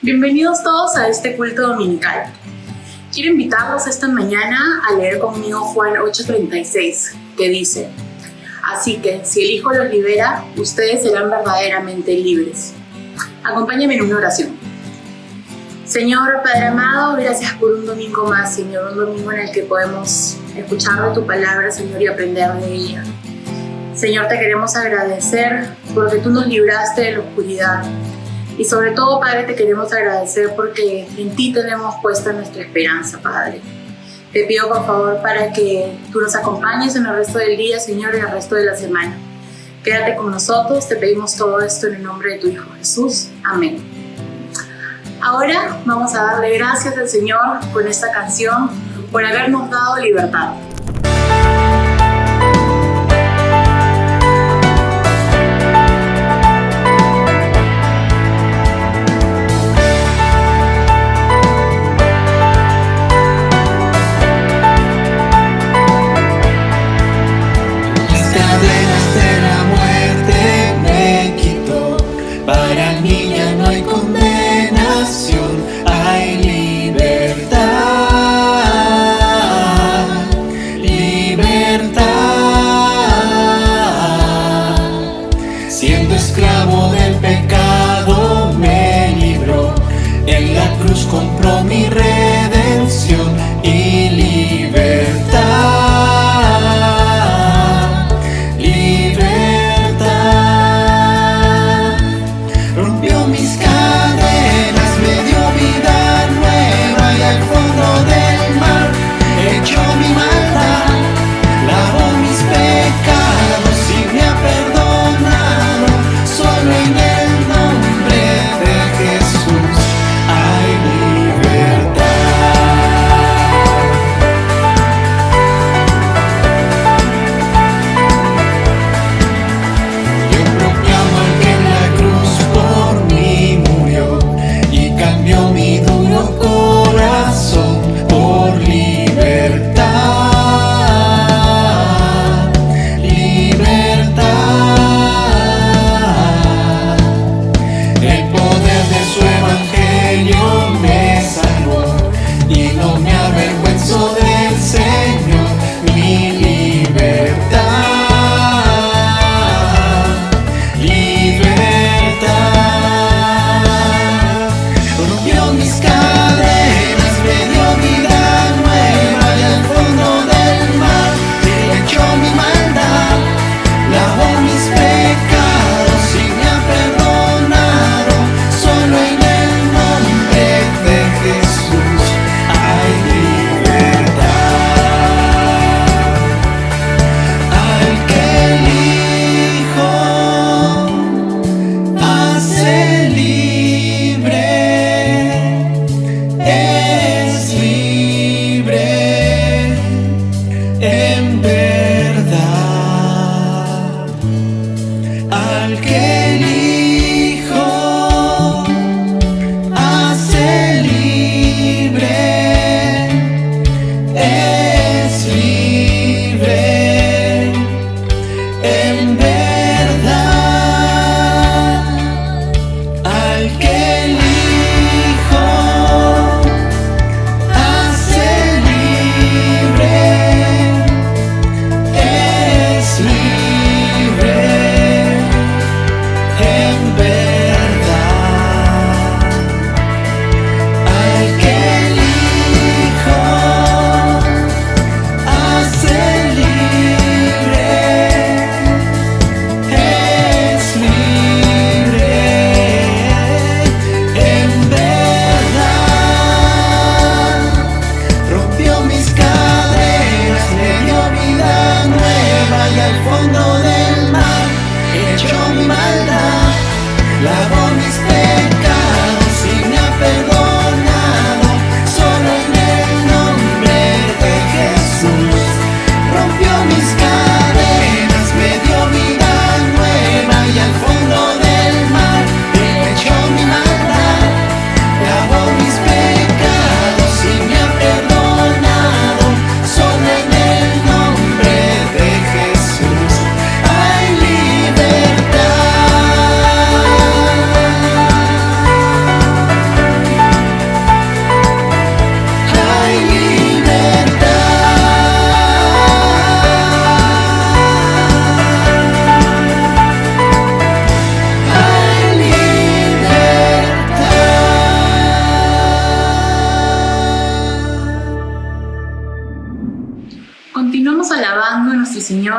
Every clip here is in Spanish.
Bienvenidos todos a este culto dominical. Quiero invitarlos esta mañana a leer conmigo Juan 8:36, que dice: Así que, si el Hijo los libera, ustedes serán verdaderamente libres. Acompáñenme en una oración. Señor Padre amado, gracias por un domingo más, Señor, un domingo en el que podemos escuchar de tu palabra, Señor, y aprender de ella. Señor, te queremos agradecer porque tú nos libraste de la oscuridad. Y sobre todo, Padre, te queremos agradecer porque en ti tenemos puesta nuestra esperanza, Padre. Te pido, por favor, para que tú nos acompañes en el resto del día, Señor, y en el resto de la semana. Quédate con nosotros, te pedimos todo esto en el nombre de tu Hijo Jesús. Amén. Ahora vamos a darle gracias al Señor con esta canción, por habernos dado libertad. Compró mi redención y libertad.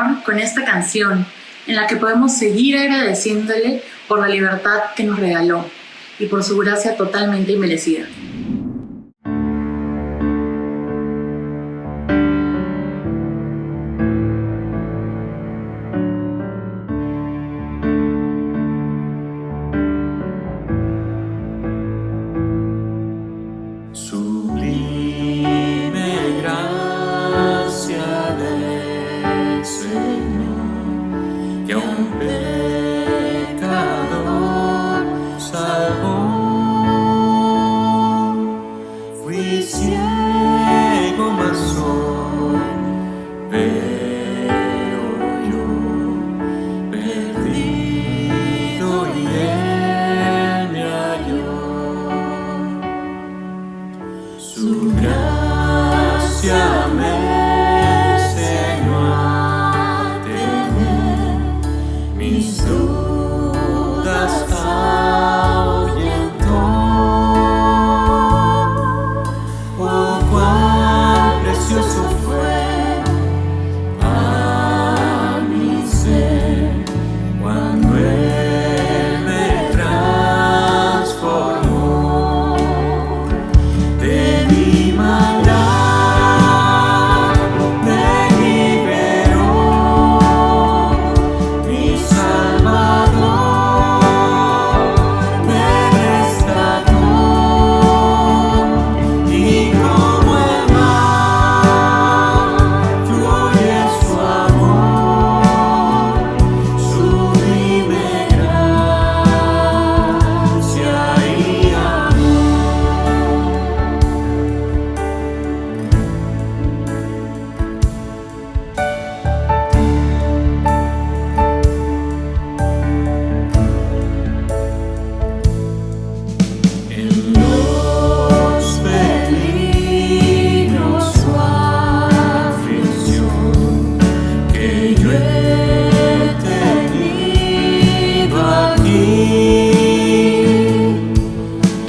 Señor con esta canción en la que podemos seguir agradeciéndole por la libertad que nos regaló y por su gracia totalmente inmerecida. Sublime gracia del Señor, que a un pecador salvó. Fui ciego, mas hoy veo yo, perdido y Él me halló. Su gracia me enseñó a tener mis dudas ahuyentó. Oh, cuán precioso fue a mi ser cuando Él me transformó. De mi maldad me liberó, mi Salvador me rescató, y como el mar fluye su amor, sublime gracia y amor. En los peligros su aflicción que yo he tenido aquí,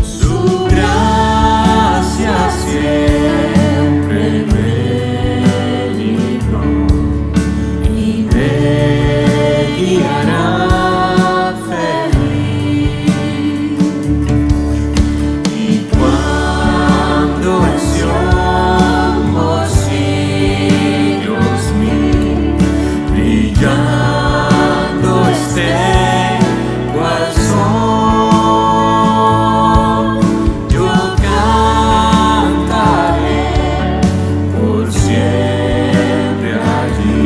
su gracia siempre me libró y me guiará feliz. Y cuando en Sión por siglos mil brillando esté cual sol, yo cantaré por siempre allí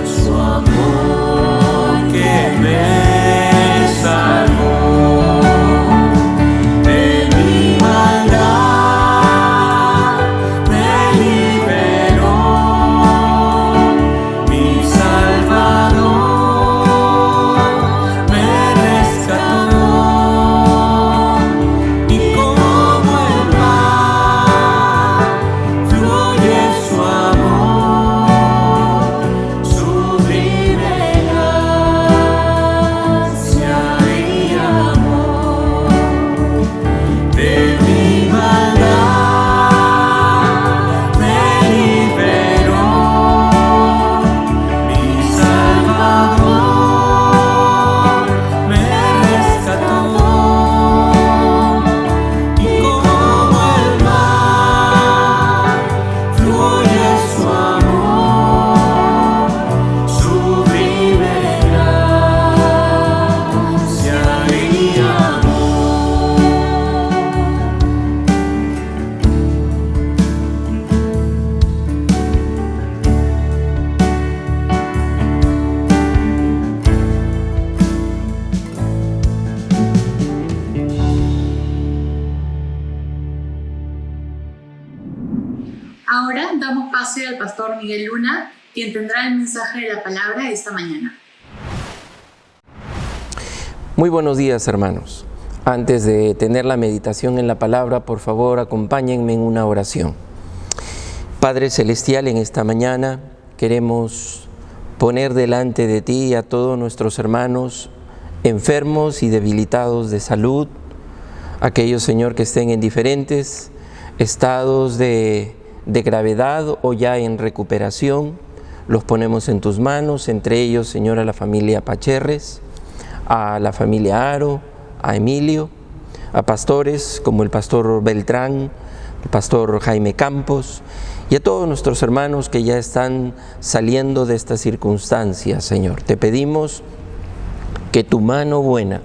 su amor que me salvó. De mi maldad me liberó, mi Salvador me rescató, y como el mar fluye su amor, sublime gracia y amor. De mi maldad me liberó, mi Salvador me rescató, y como el mar fluye su amor, sublime gracia y amor. Ahora damos pase al pastor Miguel Luna, quien tendrá el mensaje de la palabra esta mañana. Muy buenos días, hermanos. Antes de tener la meditación en la palabra, por favor, acompáñenme en una oración. Padre Celestial, en esta mañana queremos poner delante de ti a todos nuestros hermanos enfermos y debilitados de salud, aquellos, Señor, que estén en diferentes estados de gravedad o ya en recuperación. los ponemos en tus manos, entre ellos, Señor, a la familia Pacherres, a la familia Aro, a Emilio, a pastores como el pastor Beltrán, el pastor Jaime Campos, y a todos nuestros hermanos que ya están saliendo de estas circunstancias, Señor. Te pedimos que tu mano buena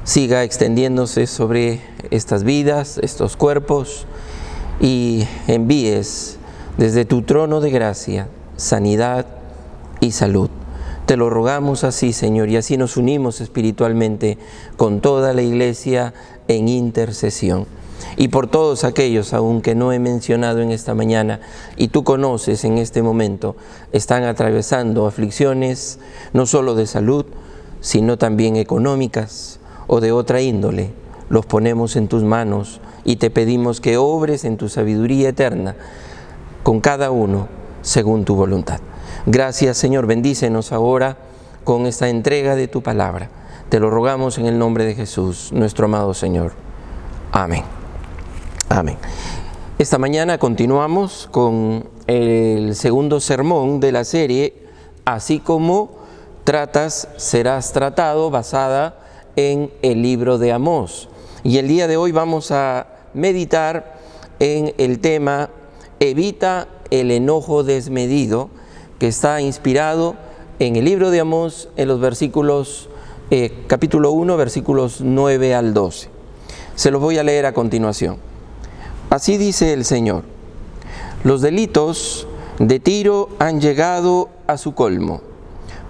siga extendiéndose sobre estas vidas, estos cuerpos, y envíes desde tu trono de gracia sanidad y salud. Te lo rogamos así, Señor, y así nos unimos espiritualmente con toda la Iglesia en intercesión. Y por todos aquellos aún que no he mencionado en esta mañana y tú conoces en este momento, están atravesando aflicciones no solo de salud, sino también económicas o de otra índole, los ponemos en tus manos y te pedimos que obres en tu sabiduría eterna con cada uno según tu voluntad. Gracias, Señor, bendícenos ahora con esta entrega de tu palabra. Te lo rogamos en el nombre de Jesús, nuestro amado Señor. Amén. Amén. Esta mañana continuamos con el segundo sermón de la serie, Así como tratas, serás tratado, basada en el libro de Amós. Y el día de hoy vamos a meditar en el tema Evita el enojo desmedido, que está inspirado en el libro de Amós, en los versículos, capítulo 1, versículos 9 al 12. Se los voy a leer a continuación. Así dice el Señor: los delitos de Tiro han llegado a su colmo,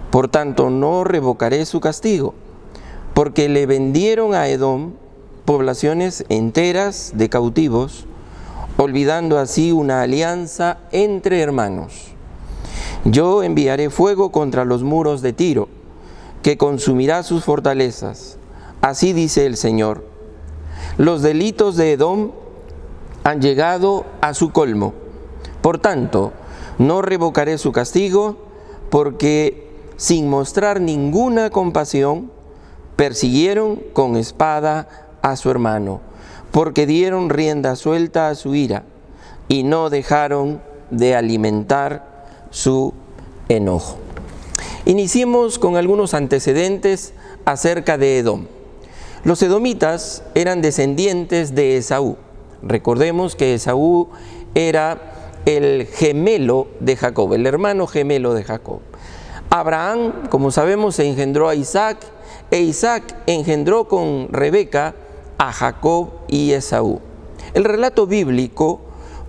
por tanto no revocaré su castigo, porque le vendieron a Edom poblaciones enteras de cautivos, olvidando así una alianza entre hermanos. Yo enviaré fuego contra los muros de Tiro, que consumirá sus fortalezas. Así dice el Señor: los delitos de Edom han llegado a su colmo. Por tanto, no revocaré su castigo, porque sin mostrar ninguna compasión, persiguieron con espada a su hermano, porque dieron rienda suelta a su ira y no dejaron de alimentar su enojo. Iniciemos con algunos antecedentes acerca de Edom. Los edomitas eran descendientes de Esaú. Recordemos que Esaú era el gemelo de Jacob, el hermano gemelo de Jacob. Abraham, como sabemos, engendró a Isaac, e Isaac engendró con Rebeca a Jacob y Esaú. El relato bíblico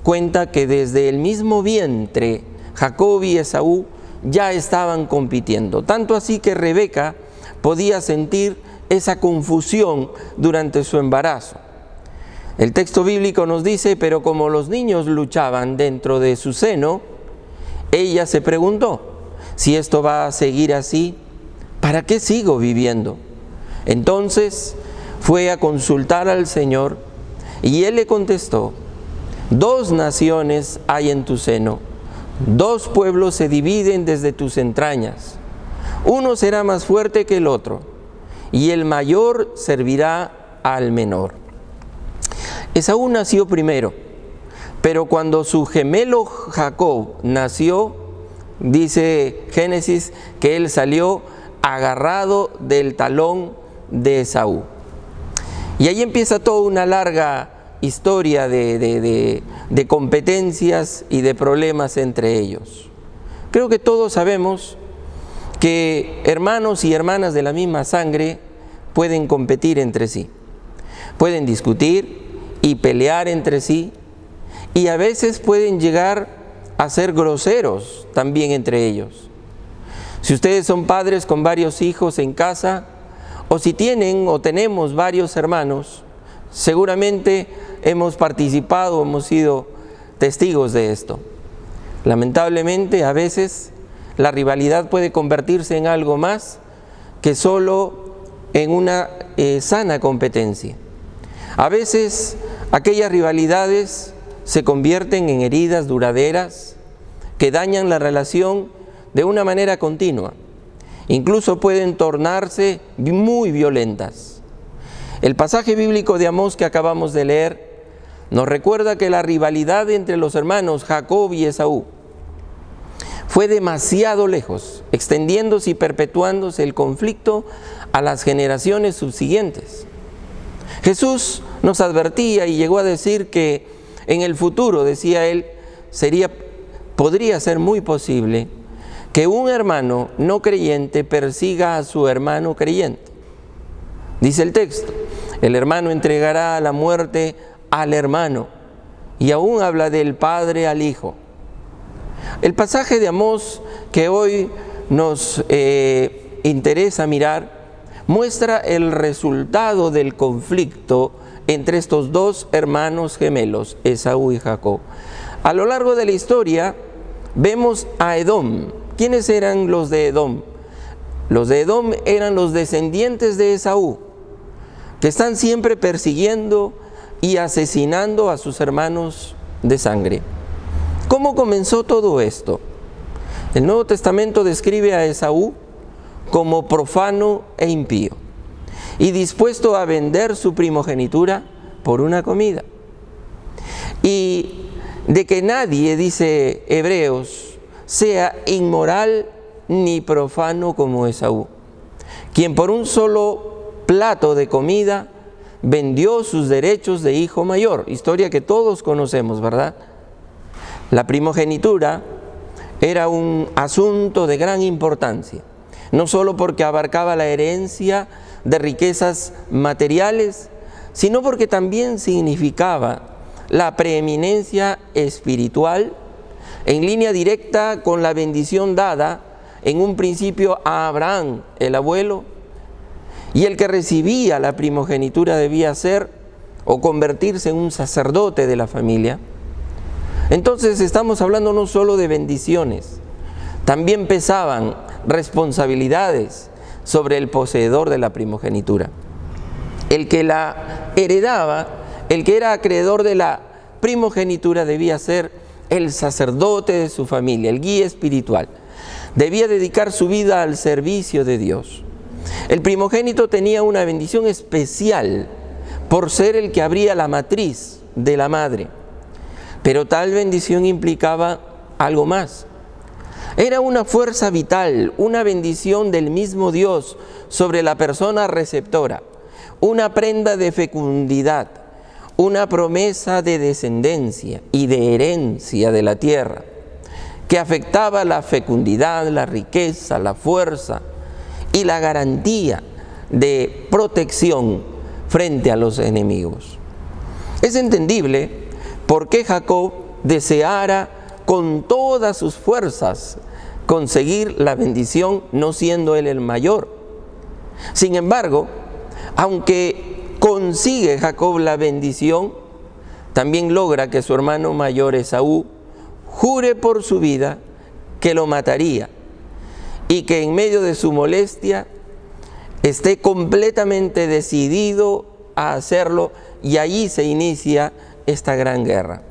cuenta que desde el mismo vientre Jacob y Esaú ya estaban compitiendo, tanto así que Rebeca podía sentir esa confusión durante su embarazo. El texto bíblico nos dice: pero como los niños luchaban dentro de su seno, ella se preguntó: si esto va a seguir así, ¿para qué sigo viviendo? Entonces fue a consultar al Señor y Él le contestó: 2 naciones hay en tu seno, 2 pueblos se dividen desde tus entrañas. Uno será más fuerte que el otro, y el mayor servirá al menor. Esaú nació primero, pero cuando su gemelo Jacob nació, dice Génesis que él salió agarrado del talón de Esaú. Y ahí empieza toda una larga historia de competencias y de problemas entre ellos. Creo que todos sabemos que hermanos y hermanas de la misma sangre pueden competir entre sí, pueden discutir y pelear entre sí, y a veces pueden llegar a ser groseros también entre ellos. Si ustedes son padres con varios hijos en casa, o si tienen o tenemos varios hermanos, seguramente hemos participado, hemos sido testigos de esto. Lamentablemente, a veces la rivalidad puede convertirse en algo más que solo en una sana competencia. A veces aquellas rivalidades se convierten en heridas duraderas que dañan la relación de una manera continua. Incluso pueden tornarse muy violentas. El pasaje bíblico de Amós que acabamos de leer nos recuerda que la rivalidad entre los hermanos Jacob y Esaú fue demasiado lejos, extendiéndose y perpetuándose el conflicto a las generaciones subsiguientes. Jesús nos advertía y llegó a decir que en el futuro, decía él, podría ser muy posible que un hermano no creyente persiga a su hermano creyente. Dice el texto, el hermano entregará a la muerte al hermano, y aún habla del padre al hijo. El pasaje de Amós que hoy nos interesa mirar muestra el resultado del conflicto entre estos dos hermanos gemelos, Esaú y Jacob. A lo largo de la historia vemos a Edom. ¿Quiénes eran los de Edom? Los de Edom eran los descendientes de Esaú, que están siempre persiguiendo y asesinando a sus hermanos de sangre. ¿Cómo comenzó todo esto? El Nuevo Testamento describe a Esaú como profano e impío y dispuesto a vender su primogenitura por una comida. Y de que nadie, dice Hebreos, sea inmoral ni profano como Esaú, quien por un solo plato de comida vendió sus derechos de hijo mayor, historia que todos conocemos, ¿verdad? La primogenitura era un asunto de gran importancia, no solo porque abarcaba la herencia de riquezas materiales, sino porque también significaba la preeminencia espiritual en línea directa con la bendición dada en un principio a Abraham, el abuelo, y el que recibía la primogenitura debía ser o convertirse en un sacerdote de la familia. Entonces estamos hablando no solo de bendiciones, también pesaban responsabilidades sobre el poseedor de la primogenitura. El que la heredaba, el que era acreedor de la primogenitura debía ser el sacerdote de su familia, el guía espiritual. Debía dedicar su vida al servicio de Dios. El primogénito tenía una bendición especial por ser el que abría la matriz de la madre. Pero tal bendición implicaba algo más. Era una fuerza vital, una bendición del mismo Dios sobre la persona receptora, una prenda de fecundidad, una promesa de descendencia y de herencia de la tierra, que afectaba la fecundidad, la riqueza, la fuerza y la garantía de protección frente a los enemigos. Es entendible por qué Jacob deseara con todas sus fuerzas conseguir la bendición, no siendo él el mayor. Sin embargo, aunque consigue Jacob la bendición, también logra que su hermano mayor Esaú jure por su vida que lo mataría y que en medio de su molestia esté completamente decidido a hacerlo, y allí se inicia esta gran guerra.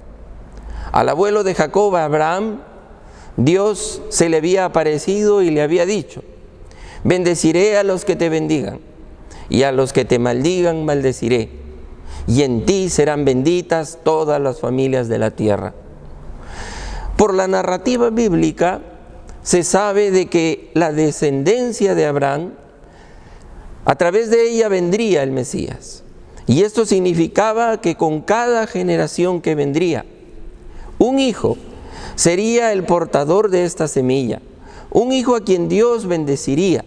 Al abuelo de Jacob, Abraham, Dios se le había aparecido y le había dicho: bendeciré a los que te bendigan, y a los que te maldigan maldeciré, y en ti serán benditas todas las familias de la tierra. Por la narrativa bíblica se sabe de que la descendencia de Abraham, a través de ella vendría el Mesías. Y esto significaba que con cada generación que vendría, un hijo sería el portador de esta semilla, un hijo a quien Dios bendeciría,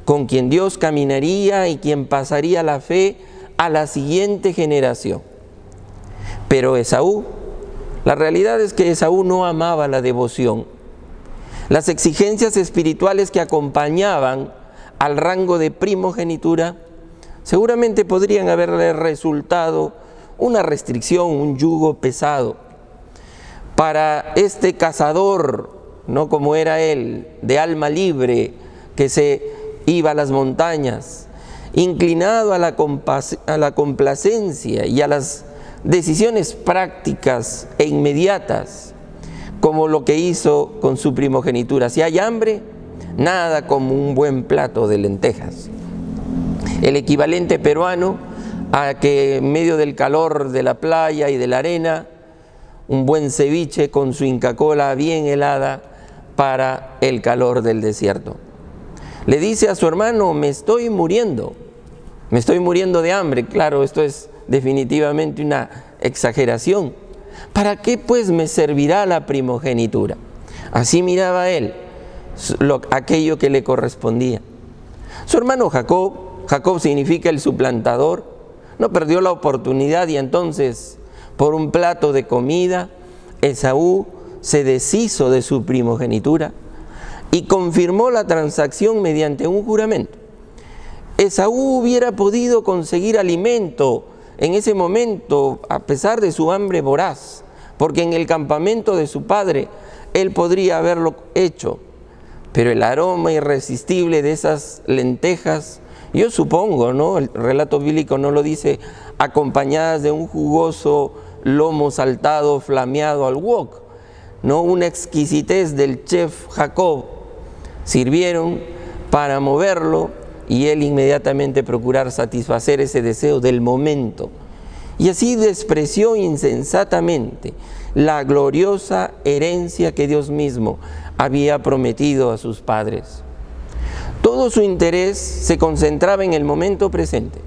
con quien Dios caminaría y quien pasaría la fe a la siguiente generación. Pero Esaú, la realidad es que Esaú no amaba la devoción. Las exigencias espirituales que acompañaban al rango de primogenitura seguramente podrían haberle resultado una restricción, un yugo pesado. Para este cazador, no como era él, de alma libre, que se iba a las montañas, inclinado a la complacencia y a las decisiones prácticas e inmediatas, como lo que hizo con su primogenitura. Si hay hambre, nada como un buen plato de lentejas. El equivalente peruano a que en medio del calor de la playa y de la arena, un buen ceviche con su Inca Kola bien helada para el calor del desierto. Le dice a su hermano: me estoy muriendo de hambre. Claro, esto es definitivamente una exageración. ¿Para qué pues me servirá la primogenitura? Así miraba él aquello que le correspondía. Su hermano Jacob significa el suplantador, no perdió la oportunidad y entonces, por un plato de comida, Esaú se deshizo de su primogenitura y confirmó la transacción mediante un juramento. Esaú hubiera podido conseguir alimento en ese momento, a pesar de su hambre voraz, porque en el campamento de su padre él podría haberlo hecho, pero el aroma irresistible de esas lentejas, yo supongo, ¿no? El relato bíblico no lo dice, acompañadas de un jugoso lomo saltado flameado al wok, ¿no? Una exquisitez del chef Jacob, sirvieron para moverlo y él inmediatamente procurar satisfacer ese deseo del momento. Y así despreció insensatamente la gloriosa herencia que Dios mismo había prometido a sus padres. Todo su interés se concentraba en el momento presente.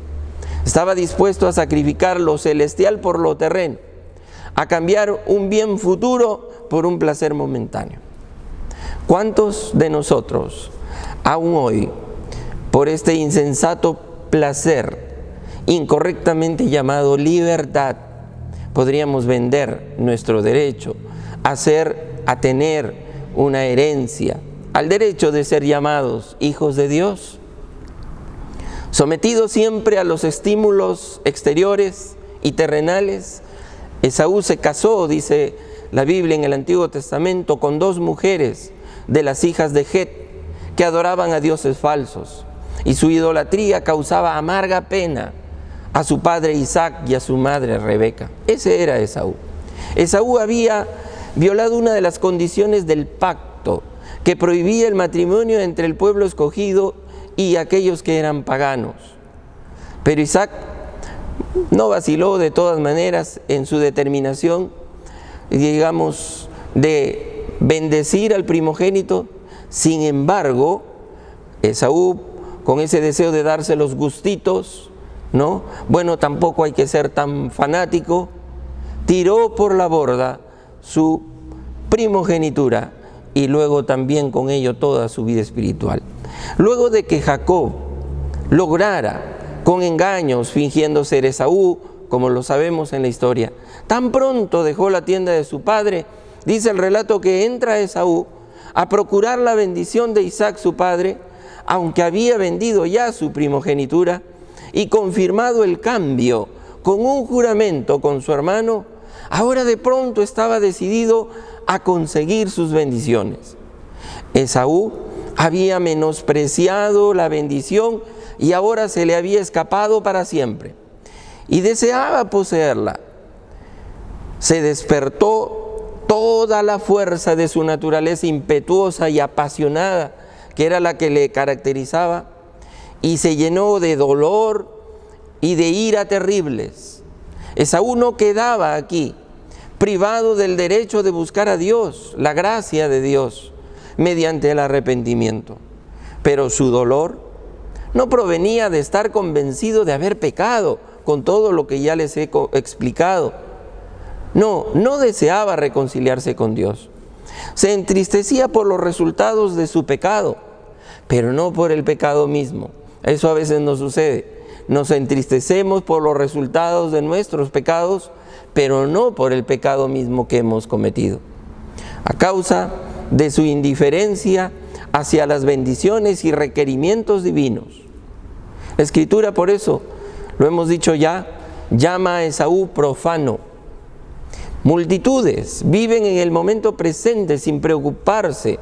Estaba dispuesto a sacrificar lo celestial por lo terreno, a cambiar un bien futuro por un placer momentáneo. ¿Cuántos de nosotros, aún hoy, por este insensato placer, incorrectamente llamado libertad, podríamos vender nuestro derecho a tener una herencia, al derecho de ser llamados hijos de Dios? Sometido siempre a los estímulos exteriores y terrenales, Esaú se casó, dice la Biblia en el Antiguo Testamento, con 2 mujeres de las hijas de Het que adoraban a dioses falsos, y su idolatría causaba amarga pena a su padre Isaac y a su madre Rebeca. Ese era Esaú. Esaú había violado una de las condiciones del pacto que prohibía el matrimonio entre el pueblo escogido y aquellos que eran paganos. Pero Isaac no vaciló de todas maneras en su determinación, digamos, de bendecir al primogénito. Sin embargo, Esaú, con ese deseo de darse los gustitos, ¿no? Bueno, tampoco hay que ser tan fanático, tiró por la borda su primogenitura y luego también con ello toda su vida espiritual. Luego de que Jacob lograra con engaños, fingiendo ser Esaú, como lo sabemos en la historia, tan pronto dejó la tienda de su padre, dice el relato que entra Esaú a procurar la bendición de Isaac su padre, aunque había vendido ya su primogenitura y confirmado el cambio con un juramento con su hermano. Ahora de pronto estaba decidido a conseguir sus bendiciones. Esaú había menospreciado la bendición y ahora se le había escapado para siempre y deseaba poseerla. Se despertó toda la fuerza de su naturaleza impetuosa y apasionada, que era la que le caracterizaba, y se llenó de dolor y de ira terribles. Esaú no quedaba aquí privado del derecho de buscar a Dios, la gracia de Dios, mediante el arrepentimiento. Pero su dolor no provenía de estar convencido de haber pecado, con todo lo que ya les he explicado. No deseaba reconciliarse con Dios. Se entristecía por los resultados de su pecado, pero no por el pecado mismo. Eso a veces nos sucede. Nos entristecemos por los resultados de nuestros pecados, pero no por el pecado mismo que hemos cometido. A causa de su indiferencia hacia las bendiciones y requerimientos divinos. La Escritura, por eso, lo hemos dicho ya, llama a Esaú profano. Multitudes viven en el momento presente sin preocuparse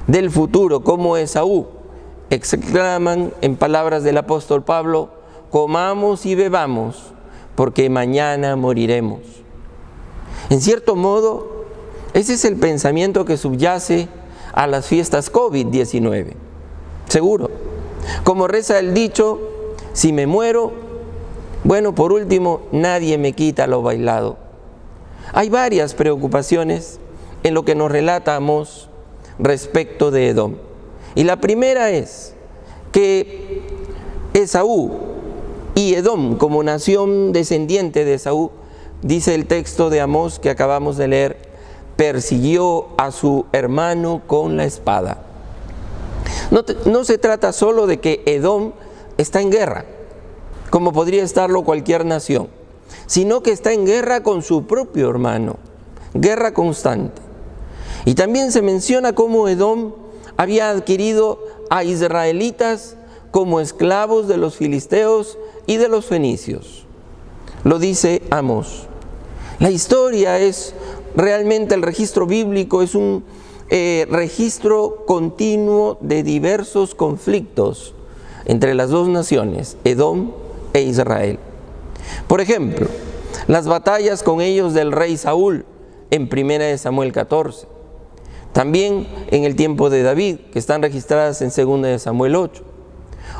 del futuro, como Esaú. Exclaman en palabras del apóstol Pablo: comamos y bebamos, porque mañana moriremos. En cierto modo, ese es el pensamiento que subyace a las fiestas COVID-19. Seguro. Como reza el dicho, si me muero, bueno, por último, nadie me quita lo bailado. Hay varias preocupaciones en lo que nos relata Amós respecto de Edom. Y la primera es que Esaú y Edom, como nación descendiente de Esaú, dice el texto de Amós que acabamos de leer, persiguió a su hermano con la espada. No se trata solo de que Edom está en guerra, como podría estarlo cualquier nación, sino que está en guerra con su propio hermano, guerra constante. Y también se menciona cómo Edom había adquirido a israelitas como esclavos de los filisteos y de los fenicios. Lo dice Amós. La historia es realmente, el registro bíblico es un registro continuo de diversos conflictos entre las dos naciones, Edom e Israel. Por ejemplo, las batallas con ellos del rey Saúl en 1 Samuel 14. También en el tiempo de David, que están registradas en 2 Samuel 8.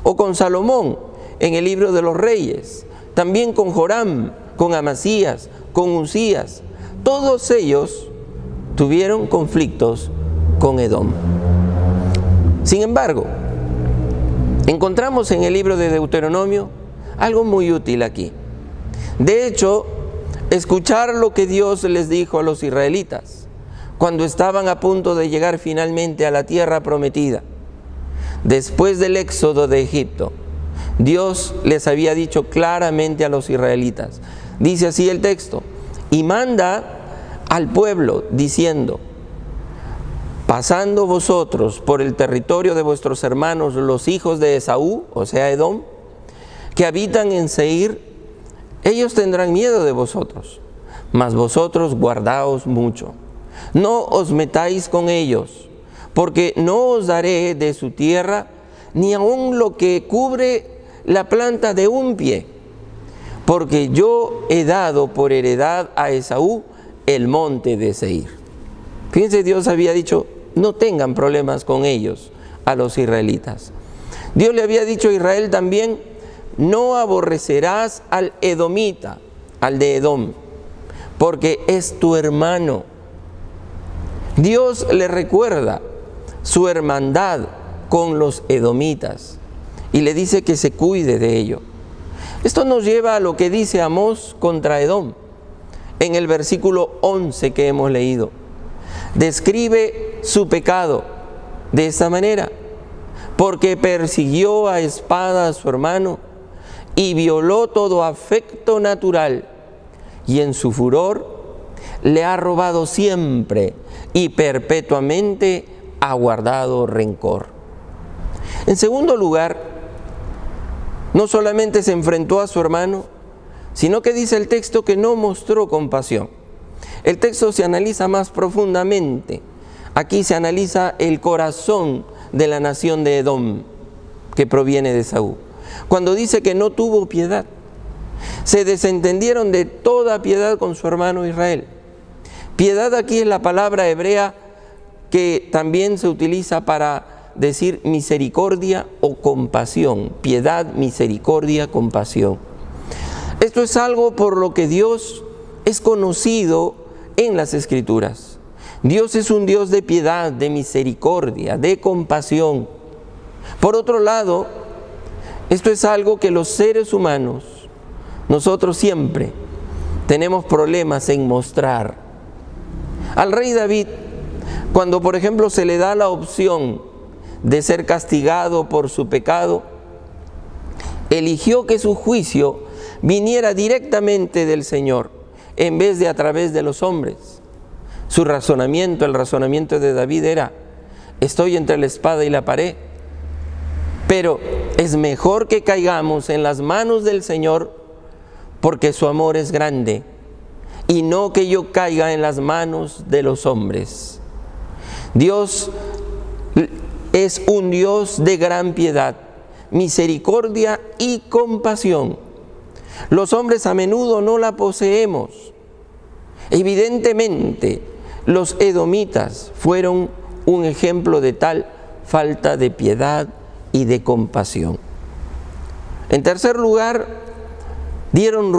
O con Salomón en el libro de los Reyes. También con Joram, con Amasías, con Uzías. Todos ellos tuvieron conflictos con Edom. Sin embargo, encontramos en el libro de Deuteronomio algo muy útil aquí. De hecho, escuchar lo que Dios les dijo a los israelitas cuando estaban a punto de llegar finalmente a la tierra prometida. Después del éxodo de Egipto, Dios les había dicho claramente a los israelitas, dice así el texto, y manda al pueblo diciendo, pasando vosotros por el territorio de vuestros hermanos, los hijos de Esaú, o sea Edom, que habitan en Seir, ellos tendrán miedo de vosotros, mas vosotros guardaos mucho. No os metáis con ellos, porque no os daré de su tierra ni aun lo que cubre la planta de un pie, porque yo he dado por heredad a Esaú el monte de Seir. Fíjense, Dios había dicho, no tengan problemas con ellos, a los israelitas. Dios le había dicho a Israel también, no aborrecerás al edomita, al de Edom, porque es tu hermano. Dios le recuerda su hermandad con los edomitas y le dice que se cuide de ello. Esto nos lleva a lo que dice Amós contra Edom en el versículo 11 que hemos leído. Describe su pecado de esta manera, porque persiguió a espada a su hermano y violó todo afecto natural, y en su furor le ha robado siempre y perpetuamente ha guardado rencor. En segundo lugar, no solamente se enfrentó a su hermano, sino que dice el texto que no mostró compasión. El texto se analiza más profundamente. Aquí se analiza el corazón de la nación de Edom, que proviene de Saúl. Cuando dice que no tuvo piedad, se desentendieron de toda piedad con su hermano Israel. Piedad aquí es la palabra hebrea que también se utiliza para decir misericordia o compasión. Piedad, misericordia, compasión. Esto es algo por lo que Dios es conocido en las Escrituras. Dios es un Dios de piedad, de misericordia, de compasión. Por otro lado, esto es algo que los seres humanos, nosotros siempre tenemos problemas en mostrar. Al rey David, cuando por ejemplo se le da la opción de ser castigado por su pecado, eligió que su juicio viniera directamente del Señor, en vez de a través de los hombres. Su razonamiento, el razonamiento de David era, estoy entre la espada y la pared, pero es mejor que caigamos en las manos del Señor, porque su amor es grande, y no que yo caiga en las manos de los hombres. Dios es un Dios de gran piedad, misericordia y compasión. Los hombres a menudo no la poseemos. Evidentemente, los edomitas fueron un ejemplo de tal falta de piedad y de compasión. En tercer lugar, dieron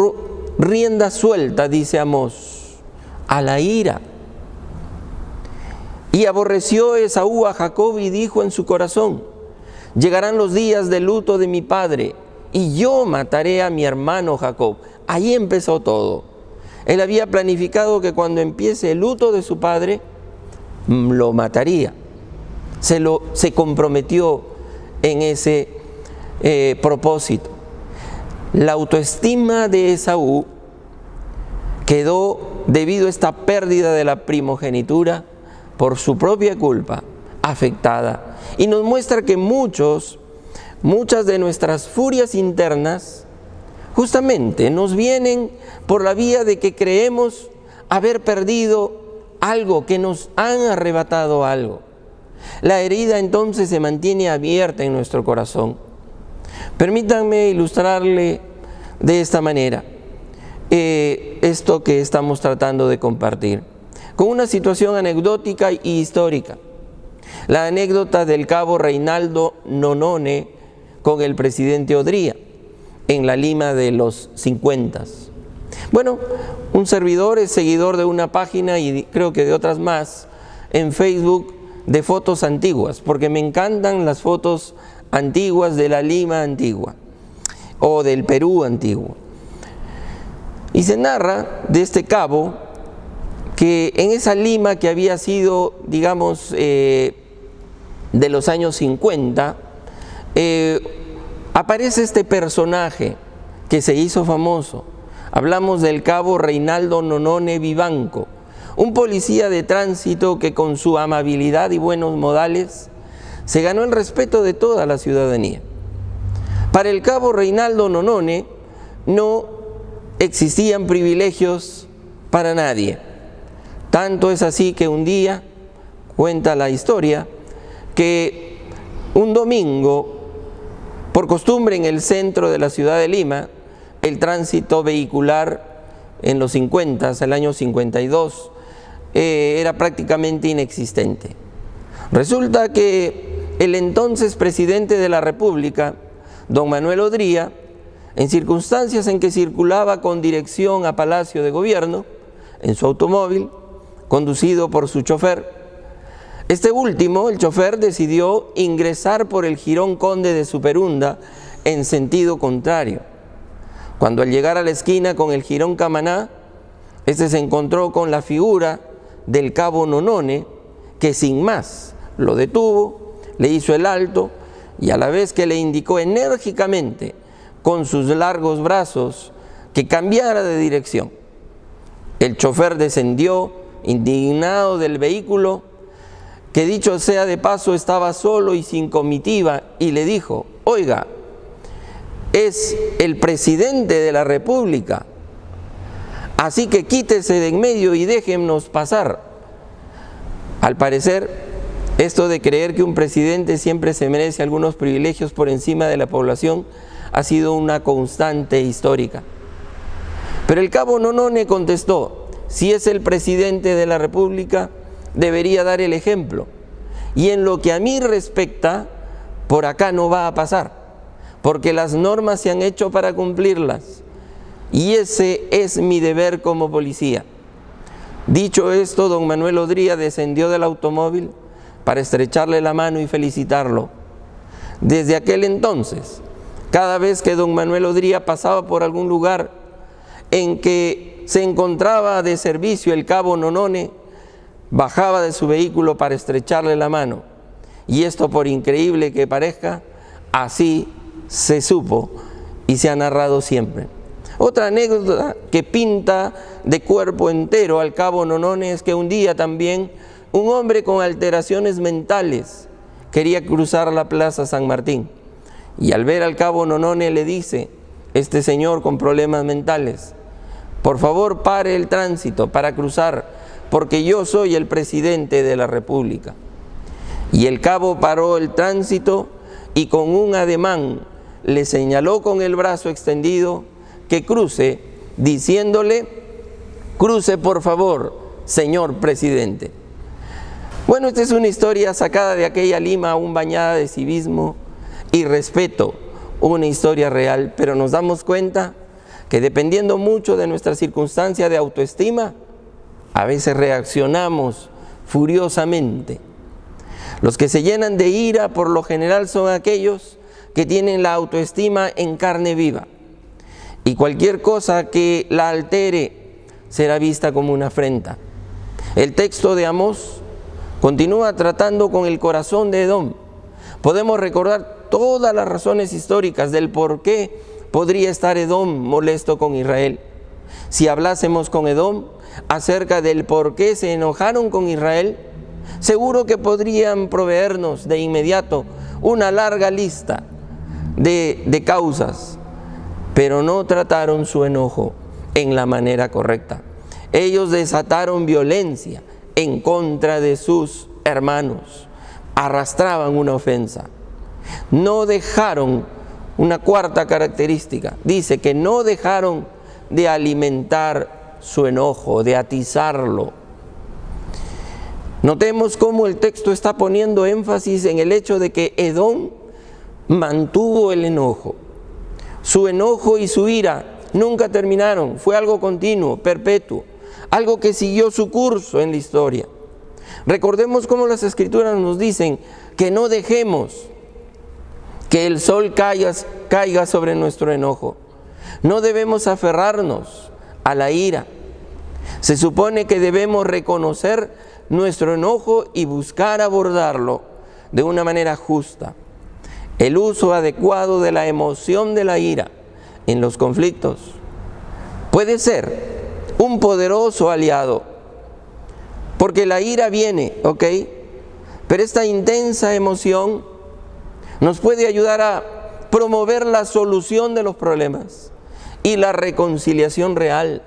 rienda suelta, dice Amós, a la ira. Y aborreció Esaú a Jacob y dijo en su corazón: llegarán los días de luto de mi padre y yo mataré a mi hermano Jacob. Ahí empezó todo. Él había planificado que cuando empiece el luto de su padre, lo mataría. Se comprometió en ese propósito. La autoestima de Esaú quedó, debido a esta pérdida de la primogenitura, por su propia culpa, afectada. Y nos muestra que muchas de nuestras furias internas justamente nos vienen por la vía de que creemos haber perdido algo, que nos han arrebatado algo. La herida entonces se mantiene abierta en nuestro corazón. Permítanme ilustrarle de esta manera esto que estamos tratando de compartir, con una situación anecdótica y histórica. La anécdota del cabo Reinaldo Nonone con el presidente Odría en la Lima de los 50. Bueno, un servidor es seguidor de una página, y creo que de otras más, en Facebook, de fotos antiguas, porque me encantan las fotos antiguas de la Lima antigua o del Perú antiguo. Y se narra de este cabo que en esa Lima que había sido, digamos, de los años 50, aparece este personaje que se hizo famoso. Hablamos del cabo Reinaldo Nonone Vivanco, un policía de tránsito que con su amabilidad y buenos modales se ganó el respeto de toda la ciudadanía. Para el cabo Reinaldo Nonone no existían privilegios para nadie. Tanto es así que un día, cuenta la historia, que un domingo, por costumbre en el centro de la ciudad de Lima, el tránsito vehicular en los 50, el año 52, era prácticamente inexistente. Resulta que el entonces presidente de la República, don Manuel Odría, en circunstancias en que circulaba con dirección a Palacio de Gobierno, en su automóvil, conducido por su chofer, este último, el chofer, decidió ingresar por el Jirón Conde de Superunda en sentido contrario. Cuando al llegar a la esquina con el Jirón Camaná, este se encontró con la figura del cabo Nonone, que sin más lo detuvo, le hizo el alto y a la vez que le indicó enérgicamente con sus largos brazos que cambiara de dirección. El chofer descendió indignado del vehículo, que dicho sea de paso estaba solo y sin comitiva, y le dijo: oiga, es el presidente de la República, así que quítese de en medio y déjennos pasar. Al parecer, esto de creer que un presidente siempre se merece algunos privilegios por encima de la población ha sido una constante histórica. Pero el cabo Nonone contestó: si es el presidente de la República, debería dar el ejemplo. Y en lo que a mí respecta, por acá no va a pasar, porque las normas se han hecho para cumplirlas. Y ese es mi deber como policía. Dicho esto, don Manuel Odría descendió del automóvil para estrecharle la mano y felicitarlo. Desde aquel entonces, cada vez que don Manuel Odría pasaba por algún lugar en que se encontraba de servicio el cabo Nonone, bajaba de su vehículo para estrecharle la mano. Y esto, por increíble que parezca, así se supo y se ha narrado siempre. Otra anécdota que pinta de cuerpo entero al cabo Nonone es que un día también un hombre con alteraciones mentales quería cruzar la Plaza San Martín. Y al ver al cabo Nonone le dice, este señor con problemas mentales: por favor, pare el tránsito para cruzar, porque yo soy el presidente de la República. Y el cabo paró el tránsito y con un ademán le señaló con el brazo extendido que cruce, diciéndole: cruce por favor, señor presidente. Bueno, esta es una historia sacada de aquella Lima aún bañada de civismo y respeto, una historia real, pero nos damos cuenta que dependiendo mucho de nuestra circunstancia de autoestima, a veces reaccionamos furiosamente. Los que se llenan de ira por lo general son aquellos que tienen la autoestima en carne viva, y cualquier cosa que la altere será vista como una afrenta. El texto de Amós continúa tratando con el corazón de Edom. Podemos recordar todas las razones históricas del por qué podría estar Edom molesto con Israel. Si hablásemos con Edom acerca del por qué se enojaron con Israel, seguro que podrían proveernos de inmediato una larga lista de causas, pero no trataron su enojo en la manera correcta. Ellos desataron violencia en contra de sus hermanos, arrastraban una ofensa. No dejaron, una cuarta característica, dice que no dejaron de alimentar su enojo, de atizarlo. Notemos cómo el texto está poniendo énfasis en el hecho de que Edom mantuvo el enojo. Su enojo y su ira nunca terminaron, fue algo continuo, perpetuo, algo que siguió su curso en la historia. Recordemos cómo las Escrituras nos dicen que no dejemos que el sol caiga sobre nuestro enojo. No debemos aferrarnos a la ira. Se supone que debemos reconocer nuestro enojo y buscar abordarlo de una manera justa. El uso adecuado de la emoción de la ira en los conflictos puede ser un poderoso aliado, porque la ira viene, ¿ok? Pero esta intensa emoción nos puede ayudar a promover la solución de los problemas y la reconciliación real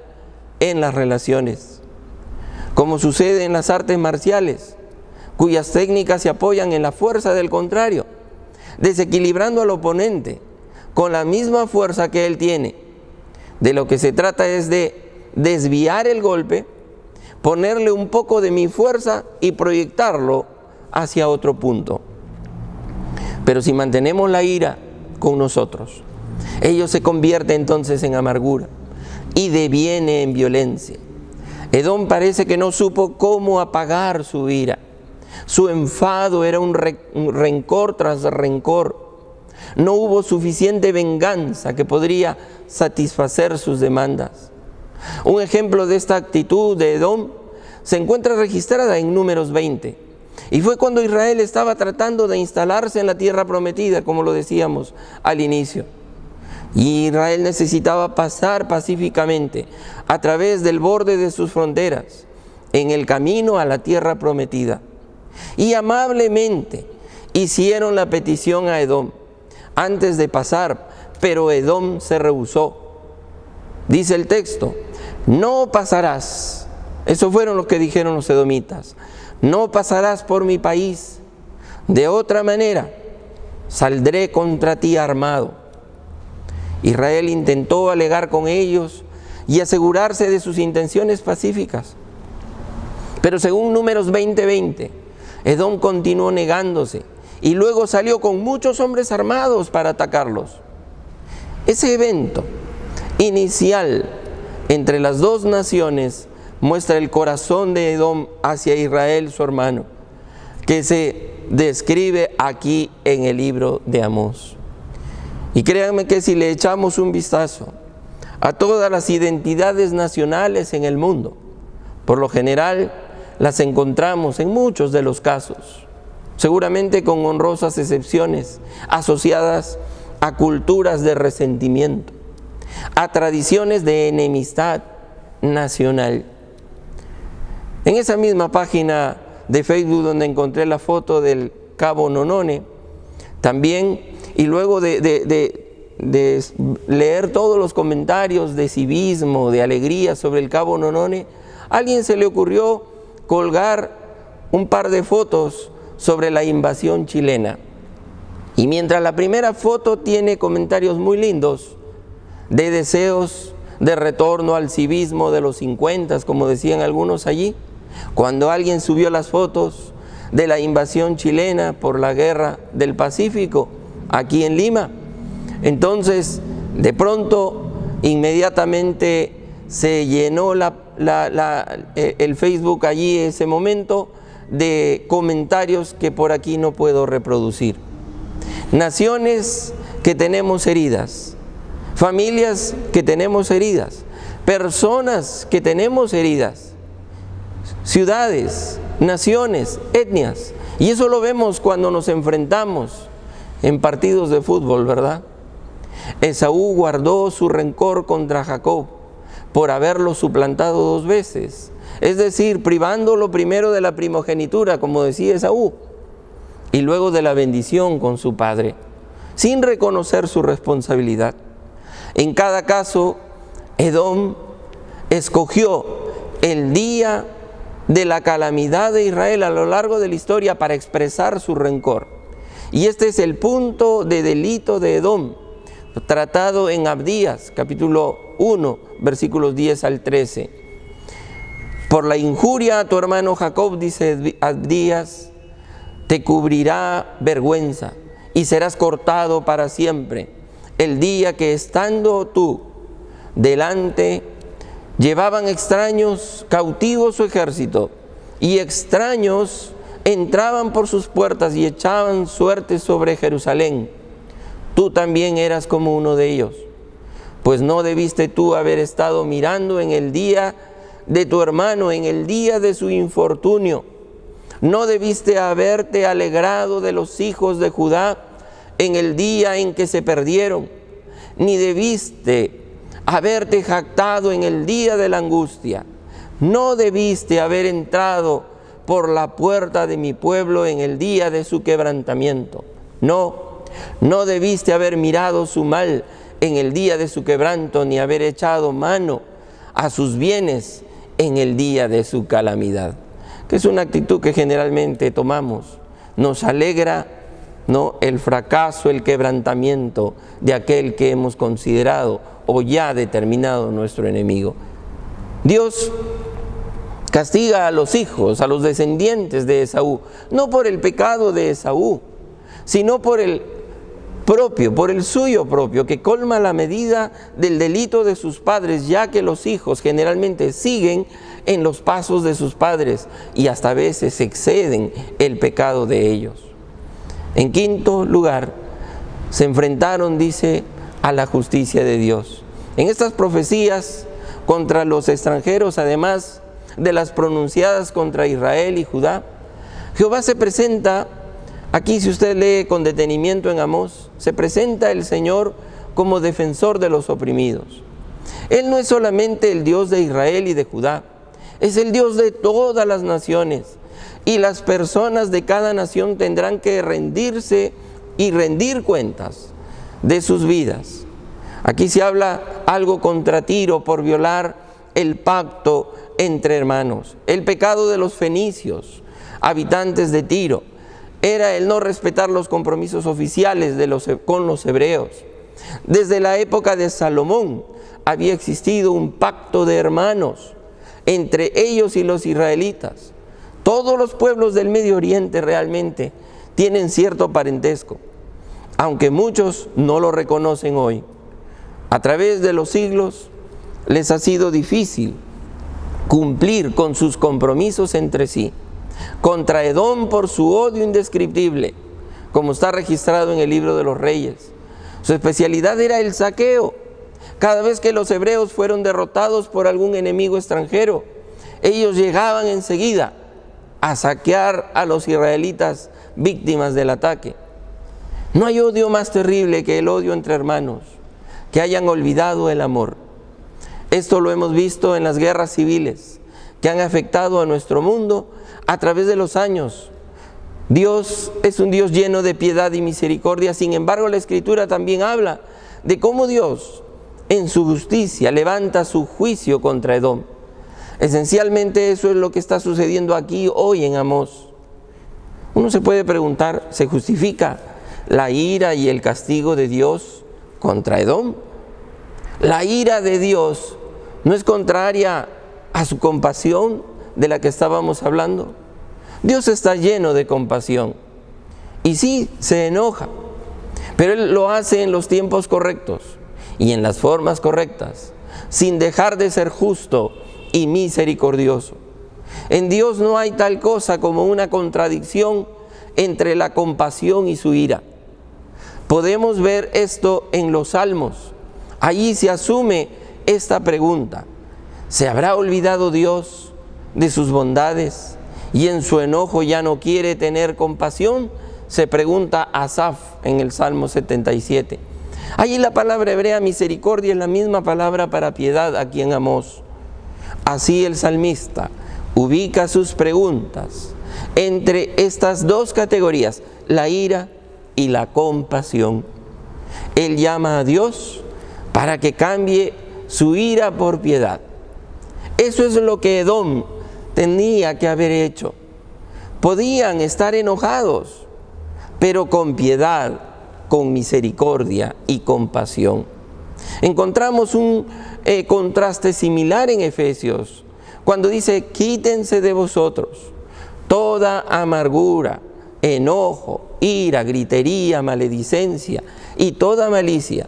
en las relaciones, como sucede en las artes marciales, cuyas técnicas se apoyan en la fuerza del contrario, desequilibrando al oponente con la misma fuerza que él tiene. De lo que se trata es de desviar el golpe, ponerle un poco de mi fuerza y proyectarlo hacia otro punto. Pero si mantenemos la ira con nosotros, ello se convierte entonces en amargura y deviene en violencia. Edom parece que no supo cómo apagar su ira. Su enfado era un rencor tras rencor. No hubo suficiente venganza que podría satisfacer sus demandas. Un ejemplo de esta actitud de Edom se encuentra registrada en Números 20. Y fue cuando Israel estaba tratando de instalarse en la tierra prometida, como lo decíamos al inicio. Y Israel necesitaba pasar pacíficamente a través del borde de sus fronteras, en el camino a la tierra prometida. Y amablemente hicieron la petición a Edom antes de pasar, pero Edom se rehusó. Dice el texto: no pasarás. Eso fueron lo que dijeron los edomitas: no pasarás por mi país, de otra manera saldré contra ti armado. Israel intentó alegar con ellos y asegurarse de sus intenciones pacíficas, pero según Números 20:20, Edom continuó negándose y luego salió con muchos hombres armados para atacarlos. Ese evento inicial entre las dos naciones muestra el corazón de Edom hacia Israel, su hermano, que se describe aquí en el libro de Amós. Y créanme que si le echamos un vistazo a todas las identidades nacionales en el mundo, por lo general las encontramos en muchos de los casos, seguramente con honrosas excepciones, asociadas a culturas de resentimiento, a tradiciones de enemistad nacional. En esa misma página de Facebook donde encontré la foto del Cabo Nonone, también, y luego de leer todos los comentarios de civismo, de alegría sobre el Cabo Nonone, a alguien se le ocurrió colgar un par de fotos sobre la invasión chilena. Y mientras la primera foto tiene comentarios muy lindos, de deseos de retorno al civismo de los 50, como decían algunos allí, cuando alguien subió las fotos de la invasión chilena por la guerra del Pacífico aquí en Lima, entonces de pronto inmediatamente se llenó el Facebook allí ese momento de comentarios que por aquí no puedo reproducir. Naciones que tenemos heridas, familias que tenemos heridas, personas que tenemos heridas, ciudades, naciones, etnias. Y eso lo vemos cuando nos enfrentamos en partidos de fútbol, ¿verdad? Esaú guardó su rencor contra Jacob por haberlo suplantado 2 veces, es decir, privándolo primero de la primogenitura, como decía Esaú, y luego de la bendición con su padre, sin reconocer su responsabilidad. En cada caso, Edom escogió el día de la calamidad de Israel a lo largo de la historia para expresar su rencor. Y este es el punto de delito de Edom, tratado en Abdías, capítulo 1, versículos 10 al 13. Por la injuria a tu hermano Jacob, dice Abdías, te cubrirá vergüenza y serás cortado para siempre. El día que estando tú delante, llevaban extraños cautivos su ejército, y extraños entraban por sus puertas y echaban suerte sobre Jerusalén. Tú también eras como uno de ellos, pues no debiste tú haber estado mirando en el día de tu hermano, en el día de su infortunio. No debiste haberte alegrado de los hijos de Judá en el día en que se perdieron, ni debiste haberte jactado en el día de la angustia. No debiste haber entrado por la puerta de mi pueblo en el día de su quebrantamiento. No debiste haber mirado su mal en el día de su quebranto, ni haber echado mano a sus bienes en el día de su calamidad. Que es una actitud que generalmente tomamos. Nos alegra, ¿no?, el fracaso, el quebrantamiento de aquel que hemos considerado o ya determinado nuestro enemigo. Dios castiga a los hijos, a los descendientes de Esaú, no por el pecado de Esaú, sino por el suyo propio, que colma la medida del delito de sus padres, ya que los hijos generalmente siguen en los pasos de sus padres y hasta a veces exceden el pecado de ellos. En quinto lugar, se enfrentaron, dice, a la justicia de Dios. En estas profecías contra los extranjeros, además de las pronunciadas contra Israel y Judá, Jehová se presenta, aquí si usted lee con detenimiento en Amós, se presenta el Señor como defensor de los oprimidos. Él no es solamente el Dios de Israel y de Judá, es el Dios de todas las naciones, y las personas de cada nación tendrán que rendirse y rendir cuentas de sus vidas. Aquí se habla algo contra Tiro por violar el pacto entre hermanos. El pecado de los fenicios, habitantes de Tiro, era el no respetar los compromisos oficiales con los hebreos. Desde la época de Salomón había existido un pacto de hermanos entre ellos y los israelitas. Todos los pueblos del Medio Oriente realmente tienen cierto parentesco, aunque muchos no lo reconocen hoy. A través de los siglos les ha sido difícil cumplir con sus compromisos entre sí. Contra Edom por su odio indescriptible, como está registrado en el libro de los Reyes. Su especialidad era el saqueo. Cada vez que los hebreos fueron derrotados por algún enemigo extranjero, ellos llegaban enseguida a saquear a los israelitas víctimas del ataque. No hay odio más terrible que el odio entre hermanos, que hayan olvidado el amor. Esto lo hemos visto en las guerras civiles que han afectado a nuestro mundo a través de los años. Dios es un Dios lleno de piedad y misericordia. Sin embargo, la Escritura también habla de cómo Dios, en su justicia, levanta su juicio contra Edom. Esencialmente eso es lo que está sucediendo aquí hoy en Amós. Uno se puede preguntar, ¿se justifica la ira y el castigo de Dios contra Edom? La ira de Dios no es contraria a su compasión de la que estábamos hablando. Dios está lleno de compasión y sí, se enoja, pero Él lo hace en los tiempos correctos y en las formas correctas, sin dejar de ser justo y misericordioso. En Dios no hay tal cosa como una contradicción entre la compasión y su ira. Podemos ver esto en los Salmos. Allí se asume esta pregunta: ¿se habrá olvidado Dios de sus bondades y en su enojo ya no quiere tener compasión? Se pregunta Asaf en el Salmo 77. Allí la palabra hebrea misericordia es la misma palabra para piedad aquí en Amós. Así el salmista ubica sus preguntas entre estas dos categorías, la ira y la compasión. Él llama a Dios para que cambie su ira por piedad. Eso es lo que Edom tenía que haber hecho. Podían estar enojados, pero con piedad, con misericordia y compasión. Encontramos un contraste similar en Efesios, cuando dice: quítense de vosotros toda amargura, enojo, ira, gritería, maledicencia y toda malicia.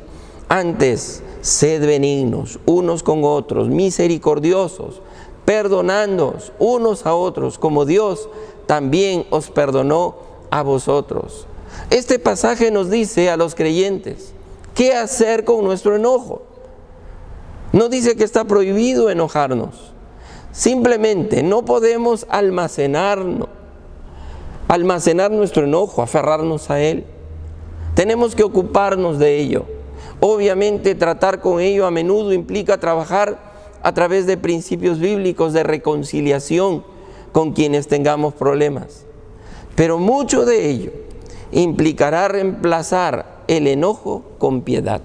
Antes, sed benignos unos con otros, misericordiosos, perdonándoos unos a otros, como Dios también os perdonó a vosotros. Este pasaje nos dice a los creyentes qué hacer con nuestro enojo. No dice que está prohibido enojarnos. Simplemente no podemos almacenar nuestro enojo, aferrarnos a él. Tenemos que ocuparnos de ello. Obviamente, tratar con ello a menudo implica trabajar a través de principios bíblicos de reconciliación con quienes tengamos problemas. Pero mucho de ello implicará reemplazar el enojo con piedad,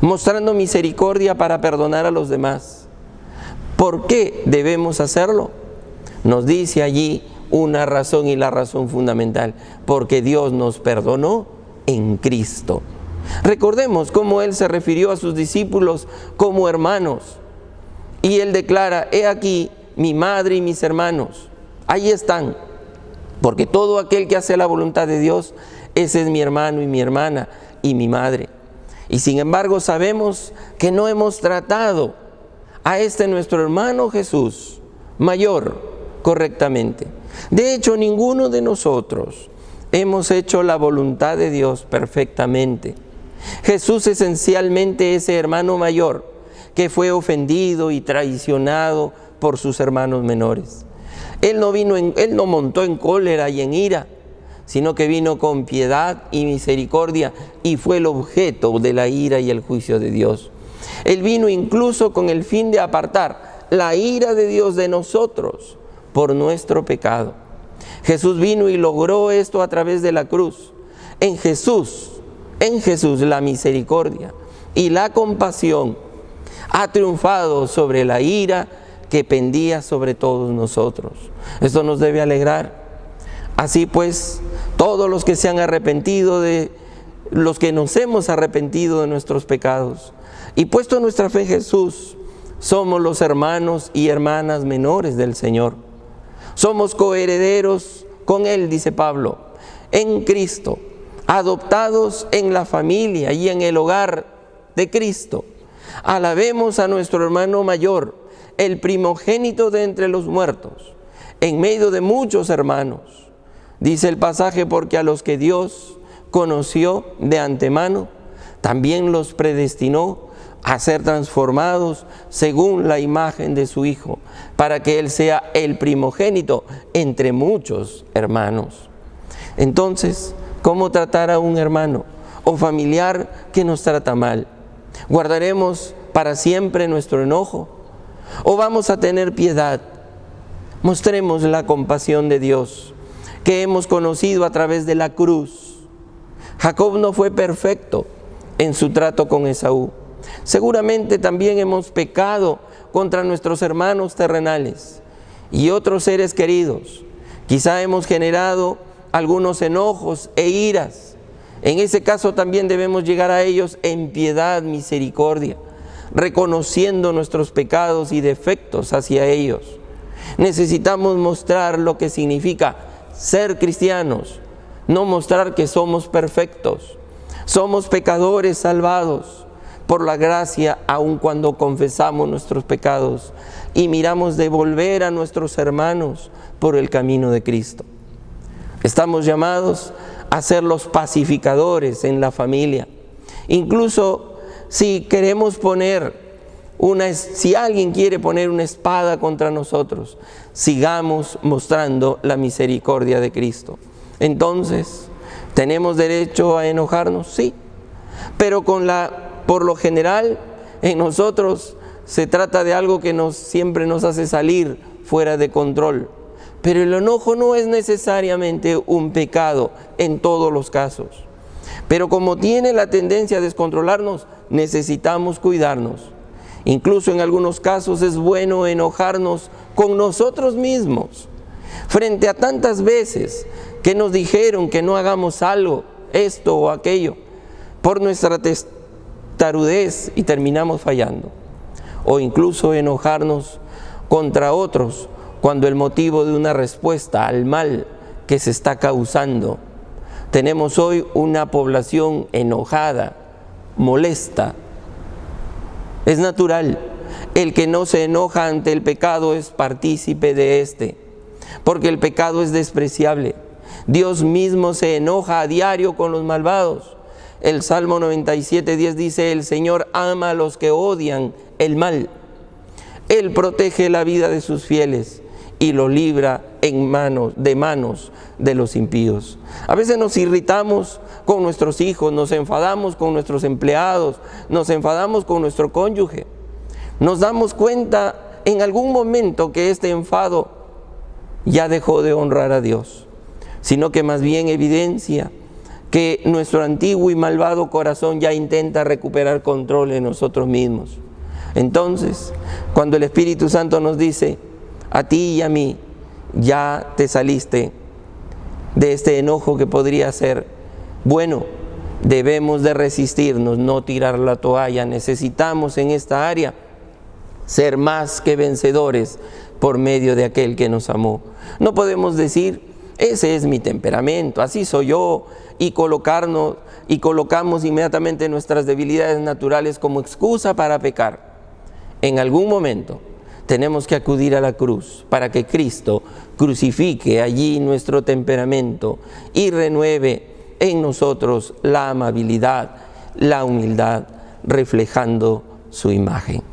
mostrando misericordia para perdonar a los demás. ¿Por qué debemos hacerlo? Nos dice allí una razón, y la razón fundamental: porque Dios nos perdonó en Cristo. Recordemos cómo Él se refirió a sus discípulos como hermanos. Y Él declara: he aquí mi madre y mis hermanos. Ahí están. Porque todo aquel que hace la voluntad de Dios, ese es mi hermano y mi hermana y mi madre. Y sin embargo sabemos que no hemos tratado a nuestro hermano Jesús mayor correctamente. De hecho, ninguno de nosotros hemos hecho la voluntad de Dios perfectamente. Jesús esencialmente ese hermano mayor que fue ofendido y traicionado por sus hermanos menores. Él no montó en cólera y en ira, sino que vino con piedad y misericordia y fue el objeto de la ira y el juicio de Dios. Él vino incluso con el fin de apartar la ira de Dios de nosotros por nuestro pecado. Jesús vino y logró esto a través de la cruz. En Jesús la misericordia y la compasión ha triunfado sobre la ira que pendía sobre todos nosotros. Esto nos debe alegrar. Así pues, todos los que se han arrepentido los que nos hemos arrepentido de nuestros pecados y puesto nuestra fe en Jesús, somos los hermanos y hermanas menores del Señor. Somos coherederos con Él, dice Pablo, en Cristo, adoptados en la familia y en el hogar de Cristo. Alabemos a nuestro hermano mayor, el primogénito de entre los muertos, en medio de muchos hermanos. Dice el pasaje: porque a los que Dios conoció de antemano, también los predestinó a ser transformados según la imagen de su Hijo, para que Él sea el primogénito entre muchos hermanos. Entonces, ¿cómo tratar a un hermano o familiar que nos trata mal? ¿Guardaremos para siempre nuestro enojo? ¿O vamos a tener piedad? Mostremos la compasión de Dios que hemos conocido a través de la cruz. Jacob no fue perfecto en su trato con Esaú. Seguramente también hemos pecado contra nuestros hermanos terrenales y otros seres queridos. Quizá hemos generado algunos enojos e iras. En ese caso también debemos llegar a ellos en piedad, misericordia, reconociendo nuestros pecados y defectos hacia ellos. Necesitamos mostrar lo que significa ser cristianos, no mostrar que somos perfectos. Somos pecadores salvados, por la gracia, aun cuando confesamos nuestros pecados y miramos de volver a nuestros hermanos por el camino de Cristo. Estamos llamados a ser los pacificadores en la familia. Incluso si queremos si alguien quiere poner una espada contra nosotros, sigamos mostrando la misericordia de Cristo. Entonces, ¿tenemos derecho a enojarnos? Sí, pero por lo general en nosotros se trata de algo que siempre nos hace salir fuera de control. Pero el enojo no es necesariamente un pecado en todos los casos. Pero como tiene la tendencia a descontrolarnos, necesitamos cuidarnos. Incluso en algunos casos es bueno enojarnos con nosotros mismos. Frente a tantas veces que nos dijeron que no hagamos algo, esto o aquello, por nuestra testarudez y terminamos fallando. O incluso enojarnos contra otros cuando el motivo de una respuesta al mal que se está causando. Tenemos hoy una población enojada, molesta. Es natural. El que no se enoja ante el pecado es partícipe de este, porque el pecado es despreciable. Dios mismo se enoja a diario con los malvados. El Salmo 97:10 dice: el Señor ama a los que odian el mal. Él protege la vida de sus fieles y lo libra de manos de los impíos. A veces nos irritamos con nuestros hijos, nos enfadamos con nuestros empleados, nos enfadamos con nuestro cónyuge. Nos damos cuenta en algún momento que este enfado ya dejó de honrar a Dios, sino que más bien evidencia que nuestro antiguo y malvado corazón ya intenta recuperar control en nosotros mismos. Entonces, cuando el Espíritu Santo nos dice: a ti y a mí ya te saliste de este enojo que podría ser, bueno, debemos de resistirnos, no tirar la toalla. Necesitamos en esta área ser más que vencedores por medio de aquel que nos amó. No podemos decir: ese es mi temperamento, así soy yo, y colocamos inmediatamente nuestras debilidades naturales como excusa para pecar. En algún momento tenemos que acudir a la cruz para que Cristo crucifique allí nuestro temperamento y renueve en nosotros la amabilidad, la humildad, reflejando su imagen.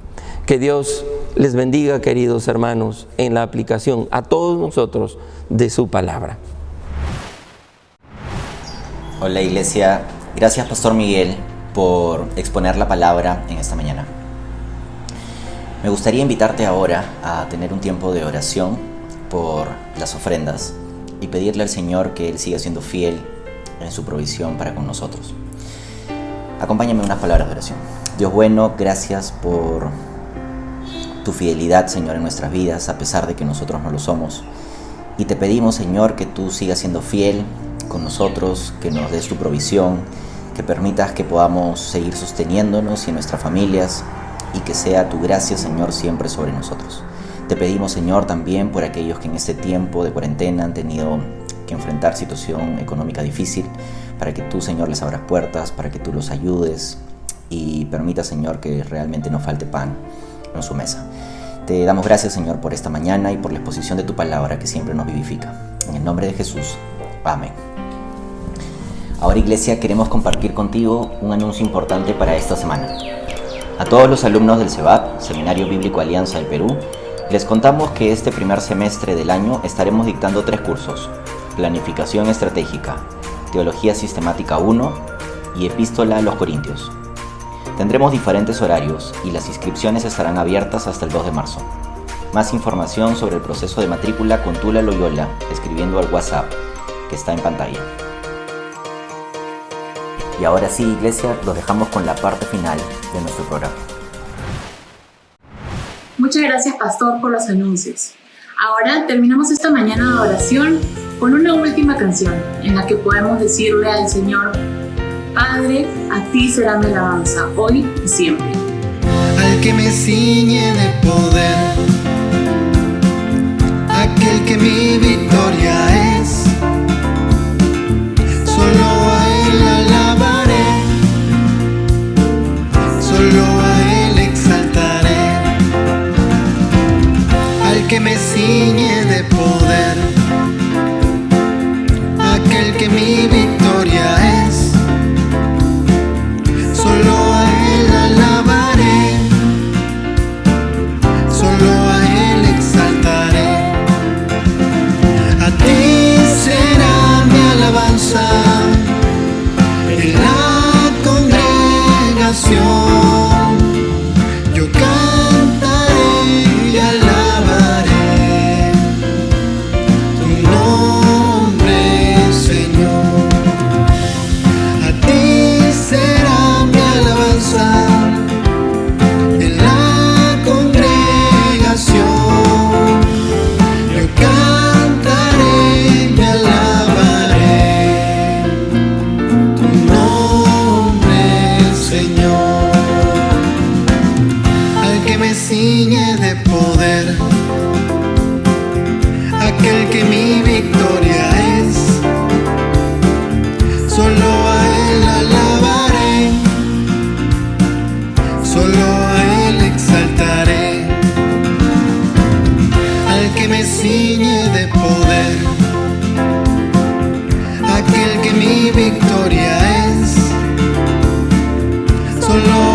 Que Dios les bendiga, queridos hermanos, en la aplicación a todos nosotros de su palabra. Hola Iglesia, gracias Pastor Miguel por exponer la palabra en esta mañana. Me gustaría invitarte ahora a tener un tiempo de oración por las ofrendas y pedirle al Señor que Él siga siendo fiel en su provisión para con nosotros. Acompáñame en unas palabras de oración. Dios bueno, gracias por tu fidelidad, Señor, en nuestras vidas, a pesar de que nosotros no lo somos. Y te pedimos, Señor, que tú sigas siendo fiel con nosotros, que nos des tu provisión, que permitas que podamos seguir sosteniéndonos y en nuestras familias, y que sea tu gracia, Señor, siempre sobre nosotros. Te pedimos, Señor, también por aquellos que en este tiempo de cuarentena han tenido que enfrentar situación económica difícil, para que tú, Señor, les abras puertas, para que tú los ayudes y permita, Señor, que realmente no falte pan en su mesa. Te damos gracias, Señor, por esta mañana y por la exposición de tu palabra que siempre nos vivifica. En el nombre de Jesús. Amén. Ahora, Iglesia, queremos compartir contigo un anuncio importante para esta semana. A todos los alumnos del SEBAP, Seminario Bíblico Alianza del Perú, les contamos que este primer semestre del año estaremos dictando 3 cursos: Planificación Estratégica, Teología Sistemática 1 y Epístola a los Corintios. Tendremos diferentes horarios y las inscripciones estarán abiertas hasta el 2 de marzo. Más información sobre el proceso de matrícula con Tula Loyola escribiendo al WhatsApp que está en pantalla. Y ahora sí, Iglesia, los dejamos con la parte final de nuestro programa. Muchas gracias, Pastor, por los anuncios. Ahora terminamos esta mañana de oración con una última canción en la que podemos decirle al Señor: Padre, a ti será mi alabanza, hoy y siempre. Al que me ciñe de poder, aquel que mi victoria es, solo a Él alabaré, solo solo